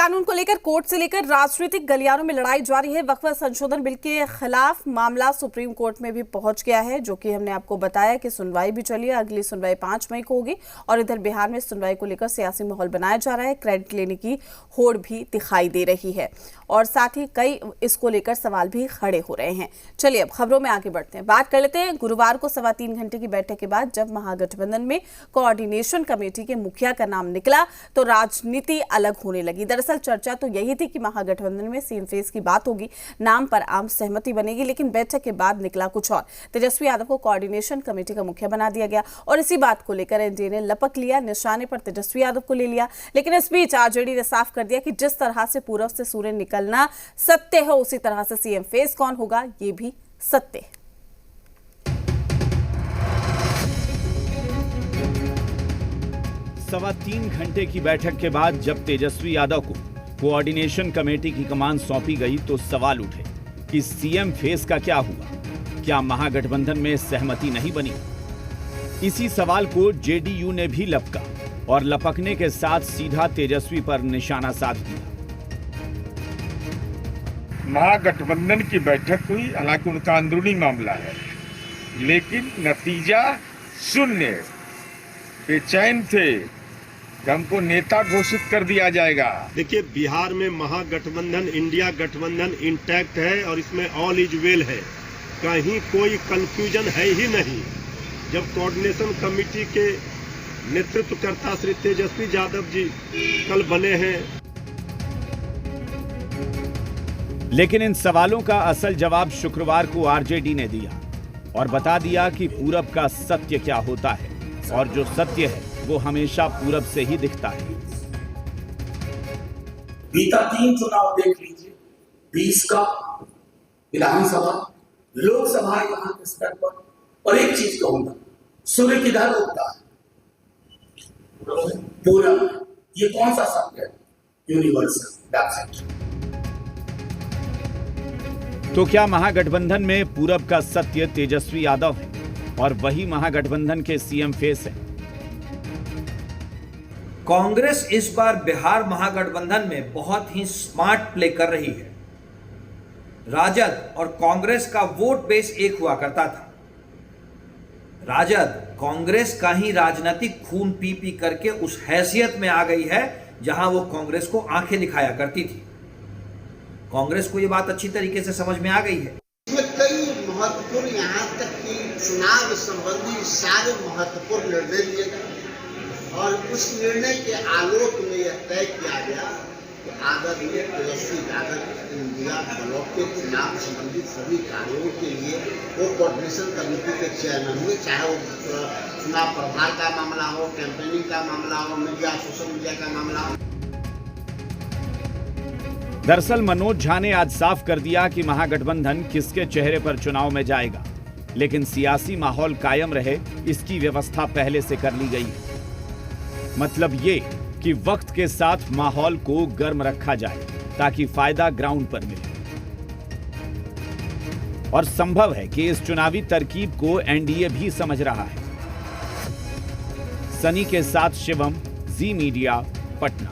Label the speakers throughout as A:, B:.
A: कानून को लेकर कोर्ट से लेकर राजनीतिक गलियारों में लड़ाई जारी है। वक्फ संशोधन बिल के खिलाफ मामला सुप्रीम कोर्ट में भी पहुंच गया है, जो कि हमने आपको बताया कि सुनवाई भी चली है। अगली सुनवाई 5 मई को होगी और इधर बिहार में सुनवाई को लेकर सियासी माहौल बनाया जा रहा है। क्रेडिट लेने की होड़ भी दिखाई दे रही है और साथ ही कई इसको लेकर सवाल भी खड़े हो रहे हैं। चलिए अब खबरों में आगे बढ़ते हैं, बात कर लेते हैं। गुरुवार को 3.25 घंटे की बैठक के बाद जब महागठबंधन में कोऑर्डिनेशन कमेटी के मुखिया का नाम निकला तो राजनीति अलग होने लगी। दरअसल चर्चा तो यही थी कि महागठबंधन में सीएम फेस की बात होगी, नाम पर आम सहमति बनेगी, लेकिन बैठक के बाद निकला कुछ और। तेजस्वी यादव को कोऑर्डिनेशन कमेटी का मुखिया बना दिया गया और इसी बात को लेकर एनडीए ने लपक लिया, निशाने पर तेजस्वी यादव को ले लिया। लेकिन इस बीच आरजेडी ने साफ कर दिया कि जिस तरह से पूरब से सूर्य निकलना सत्य है, उसी तरह से सीएम फेस कौन होगा ये भी सत्य है।
B: 3.25 घंटे की बैठक के बाद जब तेजस्वी यादव को कोऑर्डिनेशन कमेटी की कमान सौंपी गई तो सवाल उठे कि सीएम फेस का क्या हुआ, क्या महागठबंधन में सहमति नहीं बनी। इसी सवाल को जेडीयू ने भी लपका और लपकने के साथ सीधा तेजस्वी पर निशाना साध दिया।
C: महागठबंधन की बैठक हुई, हालांकि उनका अंदरूनी मामला है, लेकिन नतीजा शून्य। बेचैन थे कि हमको नेता घोषित कर दिया जाएगा।
D: देखिए, बिहार में महागठबंधन, इंडिया गठबंधन इंटैक्ट है और इसमें ऑल इज वेल है, कहीं कोई कंफ्यूजन है ही नहीं। जब कोऑर्डिनेशन कमेटी के नेतृत्वकर्ता श्री तेजस्वी यादव जी कल बने हैं।
B: लेकिन इन सवालों का असल जवाब शुक्रवार को आरजेडी ने दिया और बता दिया कि पूरब का सत्य क्या होता है, और जो सत्य है वो हमेशा पूरब से ही दिखता है।
E: बीता 3 चुनाव देख लीजिए, 20 का विधानसभा, लोकसभा यहाँ के स्तर पर। और एक चीज कहूंगा, सूर्य किधर उगता है? पूरब। ये कौन सा सत्य है? यूनिवर्सल। That's it.
B: तो क्या महागठबंधन में पूरब का सत्य तेजस्वी यादव है और वही महागठबंधन के सीएम फेस है?
F: कांग्रेस इस बार बिहार महागठबंधन में बहुत ही स्मार्ट प्ले कर रही है। राजद और कांग्रेस का वोट बेस एक हुआ करता था। राजद कांग्रेस का ही राजनीतिक खून पी पी करके उस हैसियत में आ गई है जहां वो कांग्रेस को आंखें दिखाया करती थी। कांग्रेस को ये बात अच्छी तरीके से समझ में आ गई है।
G: इसमें कई महत्वपूर्ण, यहाँ तक कि चुनाव संबंधी सारे महत्वपूर्ण निर्णय लिए गए और उस निर्णय के आलोक में यह तय किया गया कि आदरणीय तेजस्वी यादव इंडिया ब्लॉक के चुनाव संबंधित सभी कार्यों के लिए वो कोऑर्डिनेशन कमेटी के चेयरमैन हुए, चाहे वो चुनाव प्रभार का मामला हो, कैंपेनिंग का मामला हो, मीडिया, सोशल मीडिया का मामला हो।
B: दरअसल मनोज झा ने आज साफ कर दिया कि महागठबंधन किसके चेहरे पर चुनाव में जाएगा, लेकिन सियासी माहौल कायम रहे इसकी व्यवस्था पहले से कर ली गई है। मतलब ये कि वक्त के साथ माहौल को गर्म रखा जाए ताकि फायदा ग्राउंड पर मिले। और संभव है कि इस चुनावी तरकीब को एनडीए भी समझ रहा है। सनी के साथ शिवम, जी मीडिया, पटना।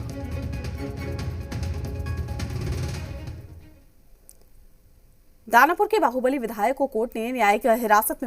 A: दानापुर के बाहुबली विधायक को कोर्ट ने न्यायिक हिरासत में